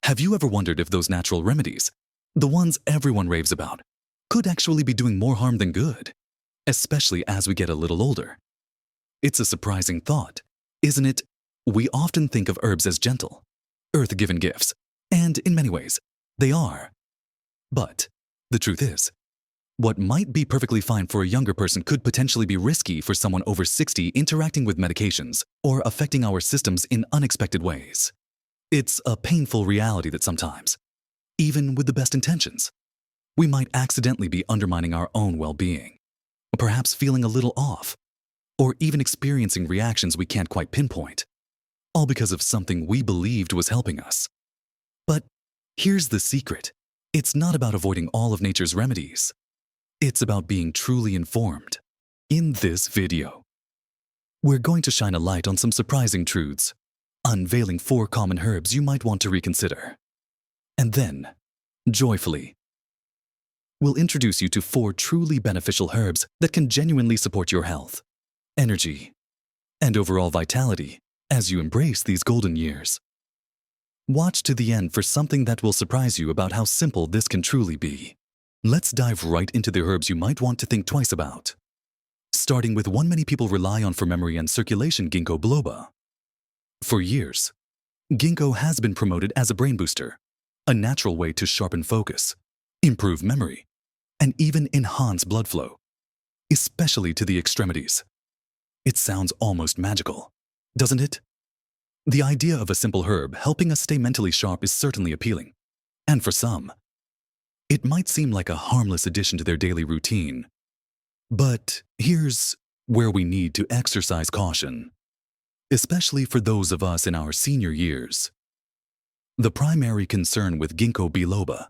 Have you ever wondered if those natural remedies, the ones everyone raves about, could actually be doing more harm than good, especially as we get a little older? It's a surprising thought, isn't it? We often think of herbs as gentle, earth-given gifts, and in many ways, they are. But the truth is, what might be perfectly fine for a younger person could potentially be risky for someone over 60 interacting with medications or affecting our systems in unexpected ways. It's a painful reality that sometimes, even with the best intentions, we might accidentally be undermining our own well-being, perhaps feeling a little off, or even experiencing reactions we can't quite pinpoint, all because of something we believed was helping us. But here's the secret. It's not about avoiding all of nature's remedies. It's about being truly informed. In this video, we're going to shine a light on some surprising truths, unveiling 4 common herbs you might want to reconsider. And then, joyfully, we'll introduce you to 4 truly beneficial herbs that can genuinely support your health, energy, and overall vitality as you embrace these golden years. Watch to the end for something that will surprise you about how simple this can truly be. Let's dive right into the herbs you might want to think twice about. Starting with one many people rely on for memory and circulation, ginkgo biloba. For years, ginkgo has been promoted as a brain booster, a natural way to sharpen focus, improve memory, and even enhance blood flow, especially to the extremities. It sounds almost magical, doesn't it? The idea of a simple herb helping us stay mentally sharp is certainly appealing, and for some, it might seem like a harmless addition to their daily routine. But here's where we need to exercise caution, especially for those of us in our senior years. The primary concern with ginkgo biloba,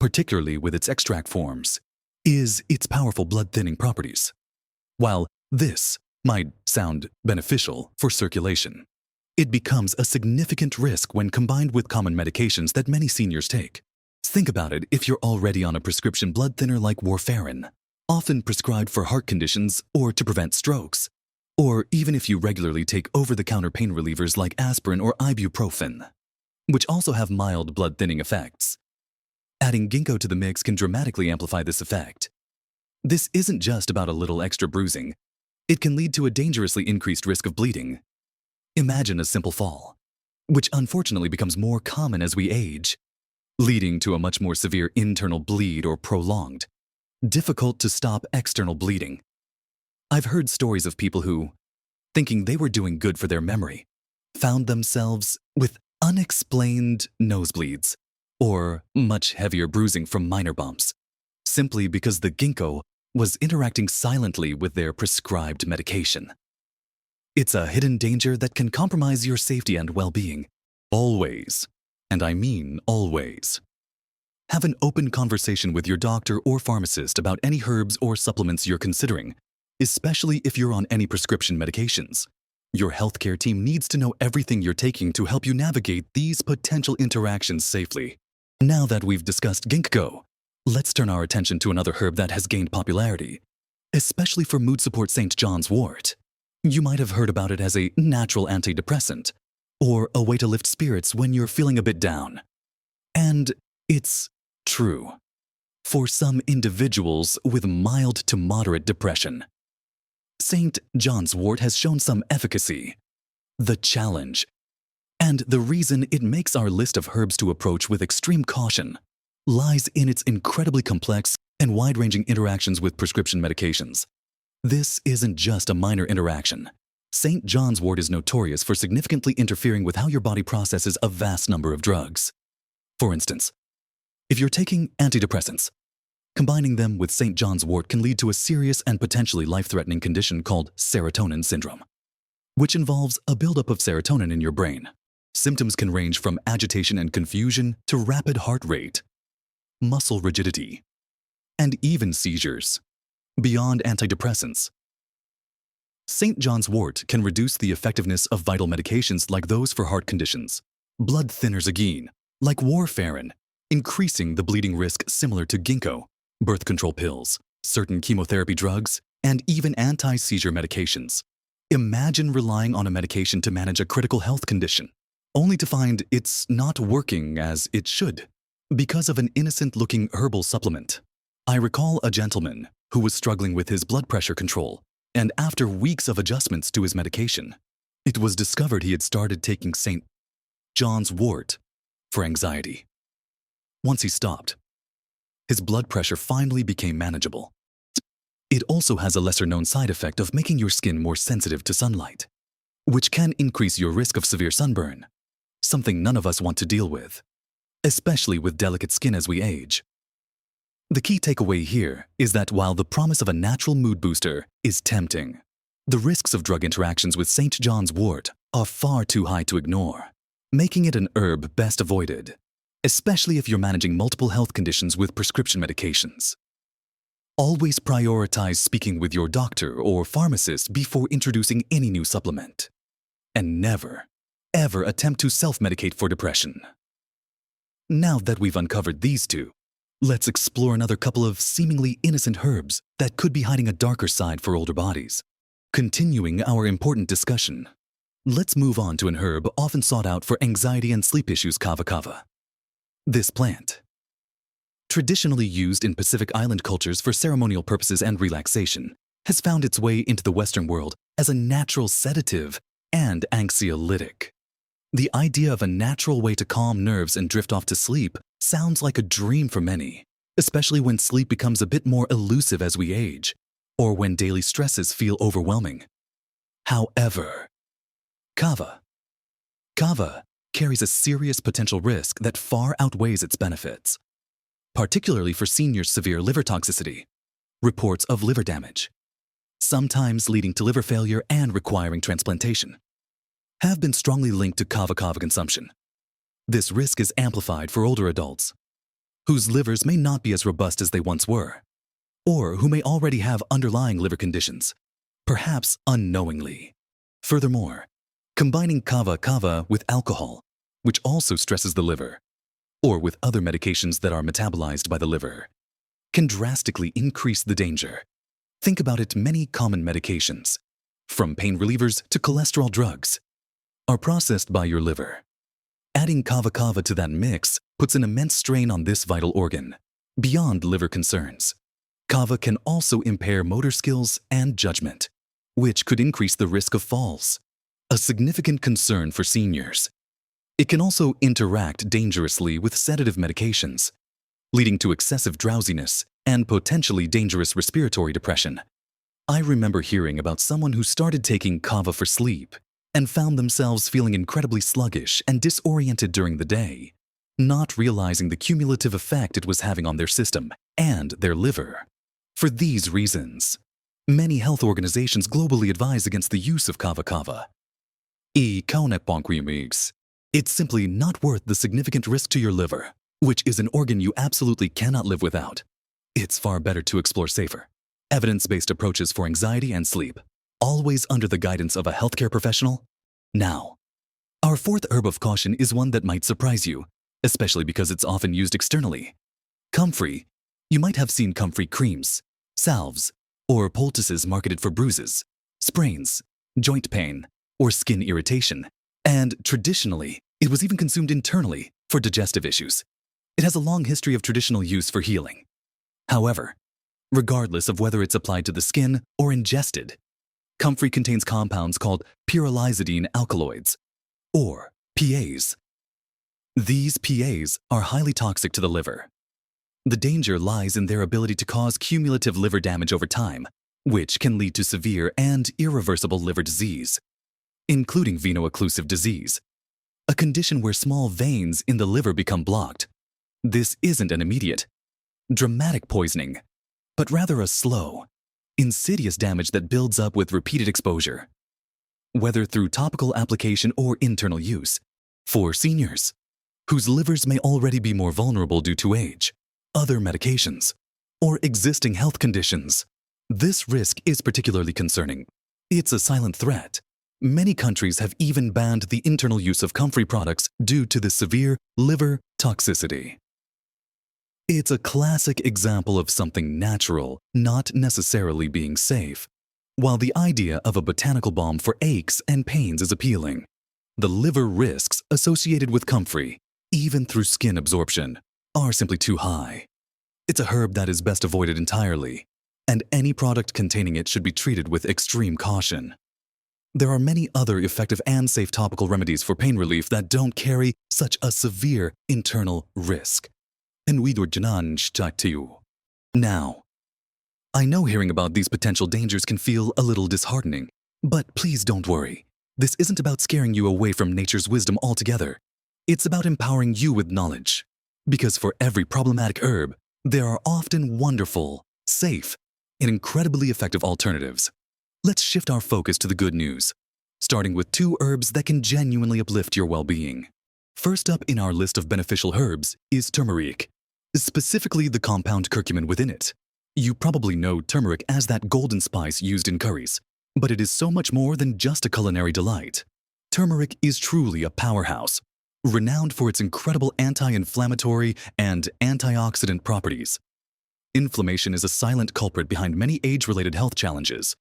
particularly with its extract forms, is its powerful blood-thinning properties. While this might sound beneficial for circulation, it becomes a significant risk when combined with common medications that many seniors take. Think about it if you're already on a prescription blood thinner like warfarin, often prescribed for heart conditions or to prevent strokes, or even if you regularly take over-the-counter pain relievers like aspirin or ibuprofen, which also have mild blood-thinning effects. Adding ginkgo to the mix can dramatically amplify this effect. This isn't just about a little extra bruising. It can lead to a dangerously increased risk of bleeding. Imagine a simple fall, which unfortunately becomes more common as we age, leading to a much more severe internal bleed or prolonged, difficult-to-stop external bleeding. I've heard stories of people who, thinking they were doing good for their memory, found themselves with unexplained nosebleeds or much heavier bruising from minor bumps, simply because the ginkgo was interacting silently with their prescribed medication. It's a hidden danger that can compromise your safety and well-being. Always, and I mean always, have an open conversation with your doctor or pharmacist about any herbs or supplements you're considering, especially if you're on any prescription medications. Your healthcare team needs to know everything you're taking to help you navigate these potential interactions safely. Now that we've discussed ginkgo, let's turn our attention to another herb that has gained popularity, especially for mood support: St. John's wort. You might have heard about it as a natural antidepressant, or a way to lift spirits when you're feeling a bit down. And it's true for some individuals with mild to moderate depression. St. John's wort has shown some efficacy. The challenge, and the reason it makes our list of herbs to approach with extreme caution, lies in its incredibly complex and wide-ranging interactions with prescription medications. This isn't just a minor interaction. St. John's wort is notorious for significantly interfering with how your body processes a vast number of drugs. For instance, if you're taking antidepressants, combining them with St. John's wort can lead to a serious and potentially life-threatening condition called serotonin syndrome, which involves a buildup of serotonin in your brain. Symptoms can range from agitation and confusion to rapid heart rate, muscle rigidity, and even seizures. Beyond antidepressants, St. John's wort can reduce the effectiveness of vital medications like those for heart conditions, blood thinners again, like warfarin, increasing the bleeding risk similar to ginkgo, birth control pills, certain chemotherapy drugs, and even anti-seizure medications. Imagine relying on a medication to manage a critical health condition, only to find it's not working as it should because of an innocent-looking herbal supplement. I recall a gentleman who was struggling with his blood pressure control, and after weeks of adjustments to his medication, it was discovered he had started taking St. John's wort for anxiety. Once he stopped, his blood pressure finally became manageable. It also has a lesser-known side effect of making your skin more sensitive to sunlight, which can increase your risk of severe sunburn, something none of us want to deal with, especially with delicate skin as we age. The key takeaway here is that while the promise of a natural mood booster is tempting, the risks of drug interactions with St. John's wort are far too high to ignore, making it an herb best avoided, especially if you're managing multiple health conditions with prescription medications. Always prioritize speaking with your doctor or pharmacist before introducing any new supplement. And never, ever attempt to self-medicate for depression. Now that we've uncovered these two, let's explore another couple of seemingly innocent herbs that could be hiding a darker side for older bodies. Continuing our important discussion, let's move on to an herb often sought out for anxiety and sleep issues, kava kava. This plant, traditionally used in Pacific Island cultures for ceremonial purposes and relaxation, has found its way into the Western world as a natural sedative and anxiolytic. The idea of a natural way to calm nerves and drift off to sleep sounds like a dream for many, especially when sleep becomes a bit more elusive as we age, or when daily stresses feel overwhelming. However, kava carries a serious potential risk that far outweighs its benefits, particularly for seniors' severe liver toxicity, reports of liver damage, sometimes leading to liver failure and requiring transplantation, have been strongly linked to kava consumption. This risk is amplified for older adults, whose livers may not be as robust as they once were, or who may already have underlying liver conditions, perhaps unknowingly. Furthermore, combining kava with alcohol, which also stresses the liver, or with other medications that are metabolized by the liver, can drastically increase the danger. Think about it, many common medications, from pain relievers to cholesterol drugs, are processed by your liver. Adding kava to that mix puts an immense strain on this vital organ. Beyond liver concerns, kava can also impair motor skills and judgment, which could increase the risk of falls, a significant concern for seniors. It can also interact dangerously with sedative medications, leading to excessive drowsiness and potentially dangerous respiratory depression. I remember hearing about someone who started taking kava for sleep and found themselves feeling incredibly sluggish and disoriented during the day, not realizing the cumulative effect it was having on their system and their liver. For these reasons, many health organizations globally advise against the use of kava. It's simply not worth the significant risk to your liver, which is an organ you absolutely cannot live without. It's far better to explore safer, evidence-based approaches for anxiety and sleep, always under the guidance of a healthcare professional. Now, our fourth herb of caution is one that might surprise you, especially because it's often used externally. Comfrey. You might have seen comfrey creams, salves, or poultices marketed for bruises, sprains, joint pain, or skin irritation. And traditionally, it was even consumed internally for digestive issues. It has a long history of traditional use for healing. However, regardless of whether it's applied to the skin or ingested, comfrey contains compounds called pyrrolizidine alkaloids, or PAs. These PAs are highly toxic to the liver. The danger lies in their ability to cause cumulative liver damage over time, which can lead to severe and irreversible liver disease, including veno-occlusive disease, a condition where small veins in the liver become blocked. This isn't an immediate, dramatic poisoning, but rather a slow, insidious damage that builds up with repeated exposure, whether through topical application or internal use. For seniors, whose livers may already be more vulnerable due to age, other medications, or existing health conditions, this risk is particularly concerning. It's a silent threat. Many countries have even banned the internal use of comfrey products due to the severe liver toxicity. It's a classic example of something natural not necessarily being safe. While the idea of a botanical balm for aches and pains is appealing, The liver risks associated with comfrey, even through skin absorption, are simply too high. It's a herb that is best avoided entirely, and any product containing it should be treated with extreme caution. There are many other effective and safe topical remedies for pain relief that don't carry such a severe internal risk. Now, I know hearing about these potential dangers can feel a little disheartening, but please don't worry. This isn't about scaring you away from nature's wisdom altogether. It's about empowering you with knowledge. Because for every problematic herb, there are often wonderful, safe, and incredibly effective alternatives. Let's shift our focus to the good news, starting with 2 herbs that can genuinely uplift your well-being. First up in our list of beneficial herbs is turmeric, specifically the compound curcumin within it. You probably know turmeric as that golden spice used in curries, but it is so much more than just a culinary delight. Turmeric is truly a powerhouse, renowned for its incredible anti-inflammatory and antioxidant properties. Inflammation is a silent culprit behind many age-related health challenges,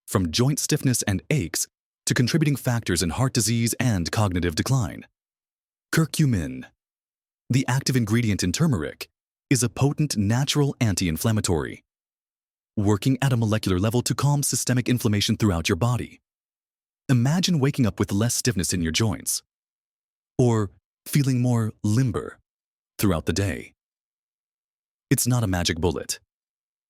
from joint stiffness and aches to contributing factors in heart disease and cognitive decline. Curcumin, the active ingredient in turmeric, is a potent natural anti-inflammatory, working at a molecular level to calm systemic inflammation throughout your body. Imagine waking up with less stiffness in your joints, or feeling more limber throughout the day. It's not a magic bullet,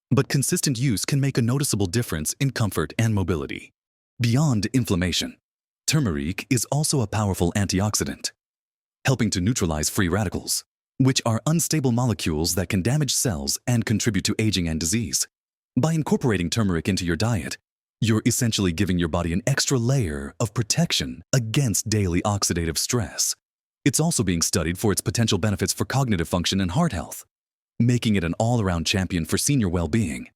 but consistent use can make a noticeable difference in comfort and mobility. Beyond inflammation, turmeric is also a powerful antioxidant, helping to neutralize free radicals, which are unstable molecules that can damage cells and contribute to aging and disease. By incorporating turmeric into your diet, you're essentially giving your body an extra layer of protection against daily oxidative stress. It's also being studied for its potential benefits for cognitive function and heart health, making it an all-around champion for senior well-being.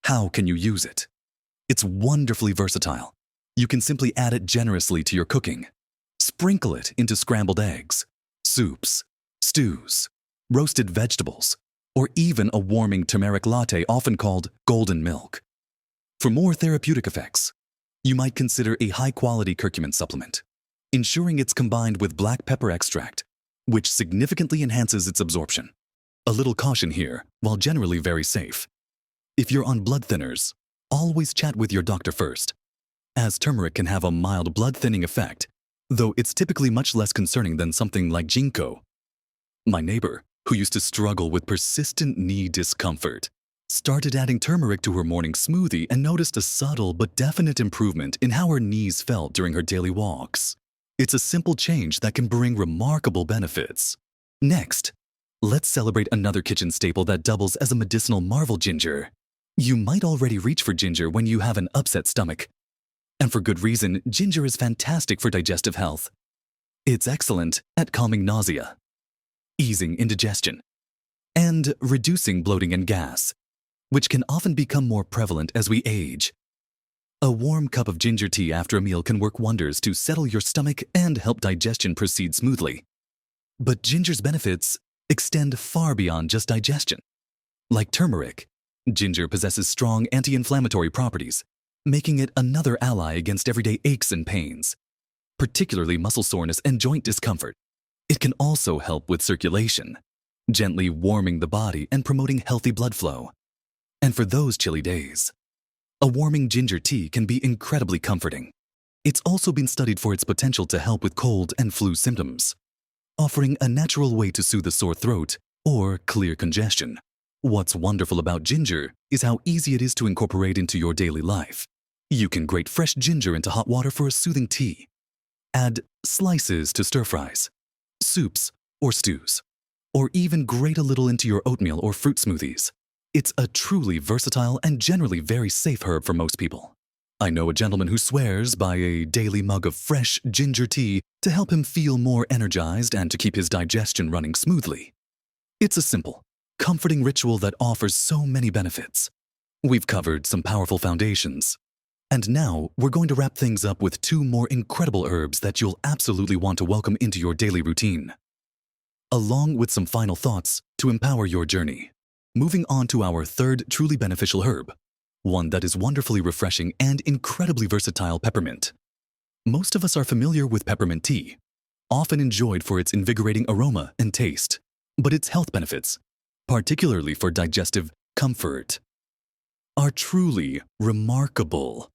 How can you use it? It's wonderfully versatile. You can simply add it generously to your cooking. Sprinkle it into scrambled eggs, soups, stews, roasted vegetables, or even a warming turmeric latte often called golden milk. For more therapeutic effects, you might consider a high-quality curcumin supplement, ensuring it's combined with black pepper extract, which significantly enhances its absorption. A little caution here, while generally very safe. If you're on blood thinners, always chat with your doctor first, as turmeric can have a mild blood-thinning effect, though it's typically much less concerning than something like ginkgo. My neighbor, who used to struggle with persistent knee discomfort, started adding turmeric to her morning smoothie and noticed a subtle but definite improvement in how her knees felt during her daily walks. It's a simple change that can bring remarkable benefits. Next, let's celebrate another kitchen staple that doubles as a medicinal marvel: ginger. You might already reach for ginger when you have an upset stomach. And for good reason, ginger is fantastic for digestive health. It's excellent at calming nausea, easing indigestion, and reducing bloating and gas, which can often become more prevalent as we age. A warm cup of ginger tea after a meal can work wonders to settle your stomach and help digestion proceed smoothly. But ginger's benefits extend far beyond just digestion. Like turmeric, ginger possesses strong anti-inflammatory properties, making it another ally against everyday aches and pains, particularly muscle soreness and joint discomfort. It can also help with circulation, gently warming the body and promoting healthy blood flow. And for those chilly days, a warming ginger tea can be incredibly comforting. It's also been studied for its potential to help with cold and flu symptoms, offering a natural way to soothe a sore throat or clear congestion. What's wonderful about ginger is how easy it is to incorporate into your daily life. You can grate fresh ginger into hot water for a soothing tea. Add slices to stir-fries, soups, or stews, or even grate a little into your oatmeal or fruit smoothies. It's a truly versatile and generally very safe herb for most people. I know a gentleman who swears by a daily mug of fresh ginger tea to help him feel more energized and to keep his digestion running smoothly. It's a simple, comforting ritual that offers so many benefits. We've covered some powerful foundations, and now we're going to wrap things up with 2 more incredible herbs that you'll absolutely want to welcome into your daily routine, along with some final thoughts to empower your journey. Moving on to our 3rd truly beneficial herb, one that is wonderfully refreshing and incredibly versatile: peppermint. Most of us are familiar with peppermint tea, often enjoyed for its invigorating aroma and taste, but its health benefits, particularly for digestive comfort, are truly remarkable.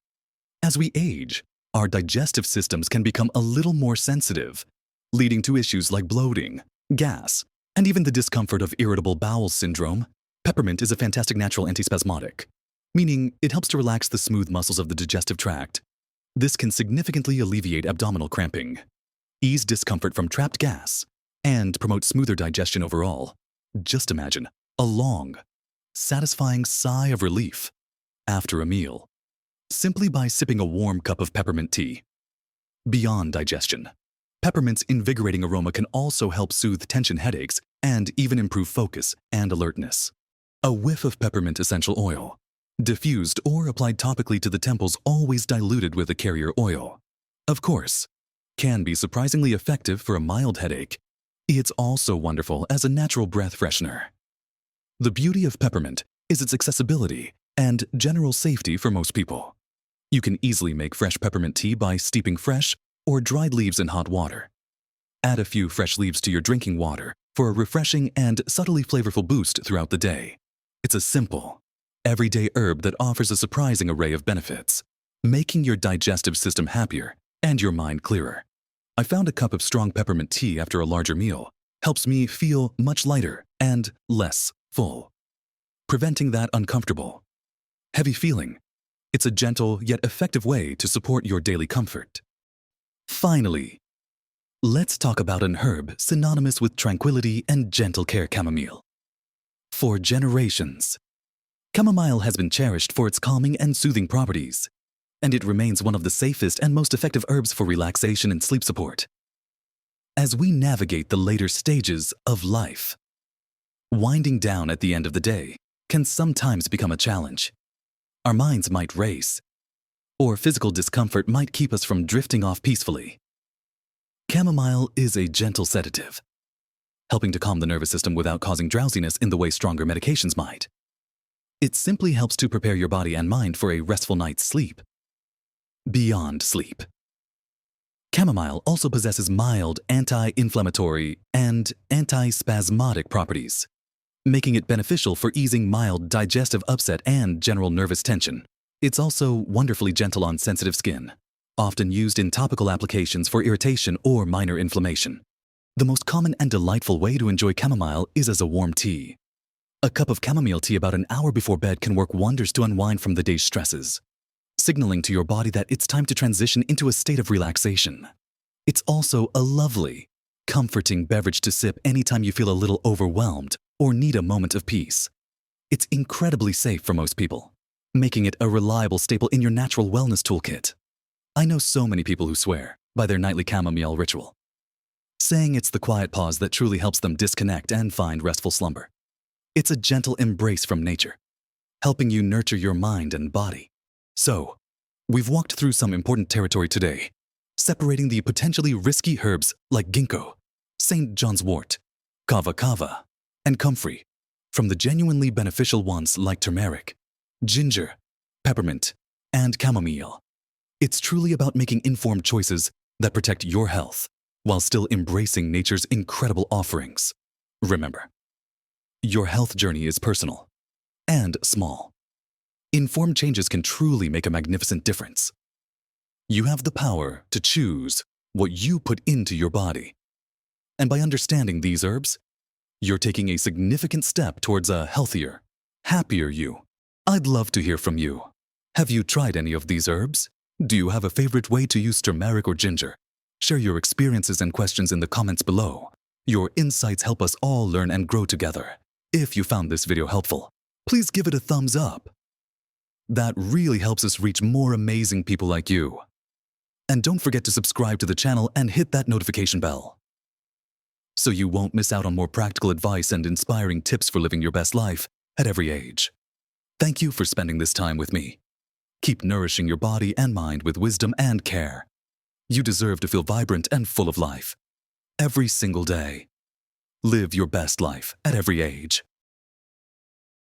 As we age, our digestive systems can become a little more sensitive, leading to issues like bloating, gas, and even the discomfort of irritable bowel syndrome. Peppermint is a fantastic natural antispasmodic, meaning it helps to relax the smooth muscles of the digestive tract. This can significantly alleviate abdominal cramping, ease discomfort from trapped gas, and promote smoother digestion overall. Just imagine a long, satisfying sigh of relief after a meal, simply by sipping a warm cup of peppermint tea. Beyond digestion, peppermint's invigorating aroma can also help soothe tension headaches and even improve focus and alertness. A whiff of peppermint essential oil, diffused or applied topically to the temples, always diluted with a carrier oil, of course, can be surprisingly effective for a mild headache. It's also wonderful as a natural breath freshener. The beauty of peppermint is its accessibility and general safety for most people. You can easily make fresh peppermint tea by steeping fresh or dried leaves in hot water. Add a few fresh leaves to your drinking water for a refreshing and subtly flavorful boost throughout the day. It's a simple, everyday herb that offers a surprising array of benefits, making your digestive system happier and your mind clearer. I found a cup of strong peppermint tea after a larger meal helps me feel much lighter and less full, preventing that uncomfortable, heavy feeling. It's a gentle yet effective way to support your daily comfort. Finally, let's talk about an herb synonymous with tranquility and gentle care: chamomile. For generations, chamomile has been cherished for its calming and soothing properties, and it remains one of the safest and most effective herbs for relaxation and sleep support. As we navigate the later stages of life, winding down at the end of the day can sometimes become a challenge. Our minds might race, or physical discomfort might keep us from drifting off peacefully. Chamomile is a gentle sedative, helping to calm the nervous system without causing drowsiness in the way stronger medications might. It simply helps to prepare your body and mind for a restful night's sleep. Beyond sleep, chamomile also possesses mild anti-inflammatory and antispasmodic properties, making it beneficial for easing mild digestive upset and general nervous tension. It's also wonderfully gentle on sensitive skin, often used in topical applications for irritation or minor inflammation. The most common and delightful way to enjoy chamomile is as a warm tea. A cup of chamomile tea about an hour before bed can work wonders to unwind from the day's stresses, signaling to your body that it's time to transition into a state of relaxation. It's also a lovely, comforting beverage to sip anytime you feel a little overwhelmed or need a moment of peace. It's incredibly safe for most people, making it a reliable staple in your natural wellness toolkit. I know so many people who swear by their nightly chamomile ritual, saying it's the quiet pause that truly helps them disconnect and find restful slumber. It's a gentle embrace from nature, helping you nurture your mind and body. So, we've walked through some important territory today, separating the potentially risky herbs like ginkgo, St. John's wort, kava kava, and comfrey from the genuinely beneficial ones like turmeric, ginger, peppermint, and chamomile. It's truly about making informed choices that protect your health while still embracing nature's incredible offerings. Remember, your health journey is personal and small. Informed changes can truly make a magnificent difference. You have the power to choose what you put into your body. And by understanding these herbs, you're taking a significant step towards a healthier, happier you. I'd love to hear from you. Have you tried any of these herbs? Do you have a favorite way to use turmeric or ginger? Share your experiences and questions in the comments below. Your insights help us all learn and grow together. If you found this video helpful, please give it a thumbs up. That really helps us reach more amazing people like you. And don't forget to subscribe to the channel and hit that notification bell, so you won't miss out on more practical advice and inspiring tips for living your best life at every age. Thank you for spending this time with me. Keep nourishing your body and mind with wisdom and care. You deserve to feel vibrant and full of life every single day. Live your best life at every age.